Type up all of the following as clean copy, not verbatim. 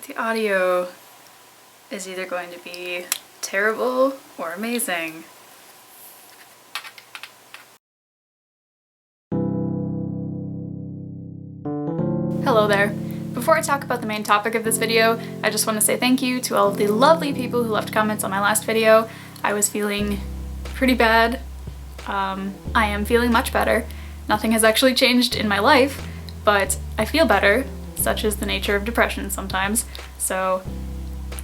The audio is either going to be terrible or amazing. Hello there. Before I talk about the main topic of this video, I just want to say thank you to all of the lovely people who left comments on my last video. I was feeling pretty bad. I am feeling much better. Nothing has actually changed in my life, but I feel better, such is the nature of depression sometimes. So,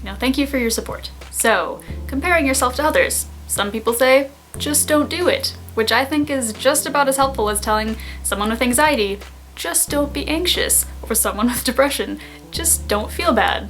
thank you for your support. So, comparing yourself to others. Some people say, just don't do it, which I think is just about as helpful as telling someone with anxiety, just don't be anxious, or someone with depression, just don't feel bad.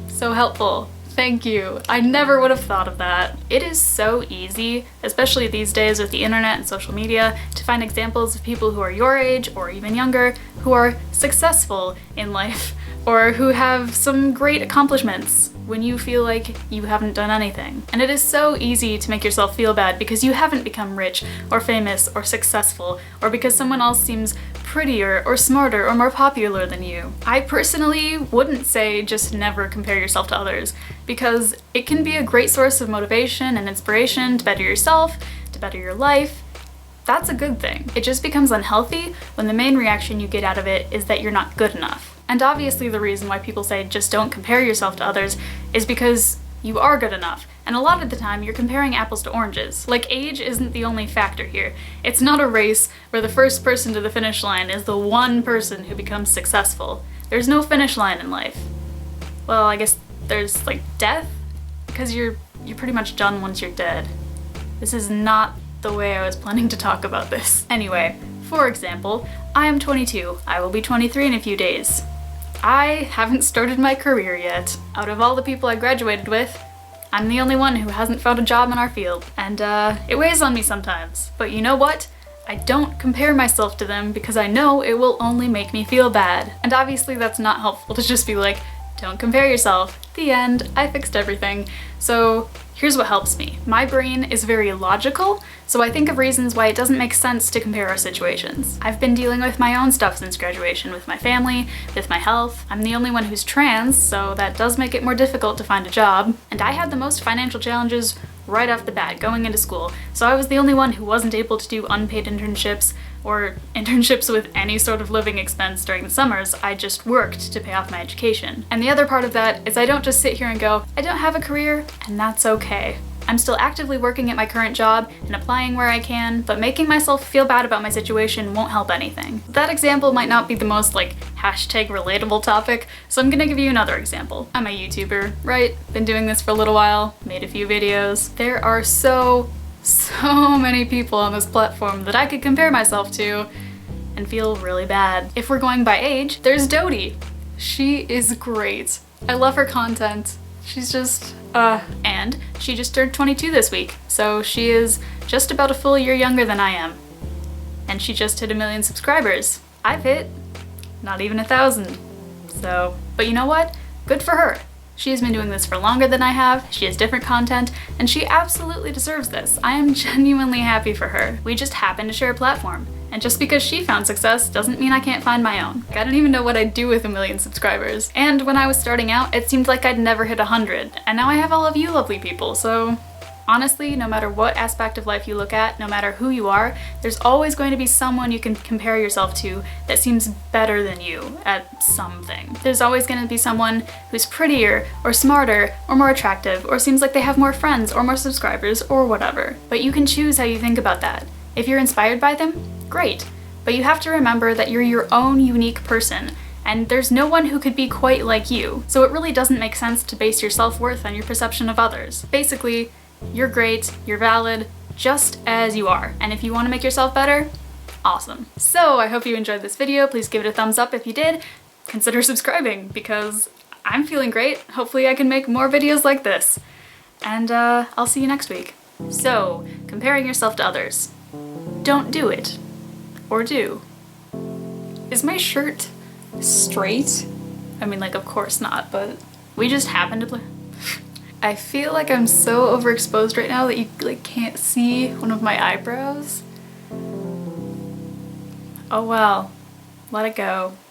So helpful. Thank you. I never would have thought of that. It is so easy, especially these days with the internet and social media, to find examples of people who are your age or even younger who are successful in life or who have some great accomplishments when you feel like you haven't done anything. And it is so easy to make yourself feel bad because you haven't become rich or famous or successful, or because someone else seems prettier or smarter or more popular than you. I personally wouldn't say just never compare yourself to others, because it can be a great source of motivation and inspiration to better yourself, to better your life. That's a good thing. It just becomes unhealthy when the main reaction you get out of it is that you're not good enough. And obviously the reason why people say just don't compare yourself to others is because you are good enough. And a lot of the time you're comparing apples to oranges. Like, age isn't the only factor here. It's not a race where the first person to the finish line is the one person who becomes successful. There's no finish line in life. Well, I guess there's like death, because you're pretty much done once you're dead. This is not the way I was planning to talk about this. Anyway, for example, I am 22. I will be 23 in a few days. I haven't started my career yet. Out of all the people I graduated with, I'm the only one who hasn't found a job in our field, and it weighs on me sometimes. But you know what? I don't compare myself to them because I know it will only make me feel bad. And obviously that's not helpful to just be like, don't compare yourself. The end. I fixed everything. So here's what helps me. My brain is very logical, so I think of reasons why it doesn't make sense to compare our situations. I've been dealing with my own stuff since graduation, with my family, with my health. I'm the only one who's trans, so that does make it more difficult to find a job. And I had the most financial challenges right off the bat going into school, so I was the only one who wasn't able to do unpaid internships or internships with any sort of living expense during the summers. I just worked to pay off my education. And the other part of that is I don't just sit here and go, I don't have a career, and that's okay. I'm still actively working at my current job and applying where I can, but making myself feel bad about my situation won't help anything. That example might not be the most hashtag relatable topic, so I'm gonna give you another example. I'm a YouTuber, right? Been doing this for a little while, made a few videos. There are so many people on this platform that I could compare myself to and feel really bad. If we're going by age, there's Dodie. She is great. I love her content. She's just, and she just turned 22 this week, so she is just about a full year younger than I am. And she just hit 1 million subscribers. I've hit not even 1,000. So, but you know what? Good for her. She has been doing this for longer than I have, she has different content, and she absolutely deserves this. I am genuinely happy for her. We just happen to share a platform. And just because she found success doesn't mean I can't find my own. I don't even know what I'd do with 1 million subscribers. And when I was starting out, it seemed like I'd never hit 100. And now I have all of you lovely people, so honestly, no matter what aspect of life you look at, no matter who you are, there's always going to be someone you can compare yourself to that seems better than you at something. There's always going to be someone who's prettier or smarter or more attractive or seems like they have more friends or more subscribers or whatever. But you can choose how you think about that. If you're inspired by them, great. But you have to remember that you're your own unique person, and there's no one who could be quite like you. So it really doesn't make sense to base your self-worth on your perception of others. Basically, you're great, you're valid, just as you are. And if you want to make yourself better, awesome. So I hope you enjoyed this video. Please give it a thumbs up if you did. Consider subscribing because I'm feeling great. Hopefully I can make more videos like this. And I'll see you next week. So, comparing yourself to others. Don't do it. Or do. Is my shirt straight? I mean, of course not, but we just happen to play. I feel like I'm so overexposed right now that you can't see one of my eyebrows. Oh well, let it go.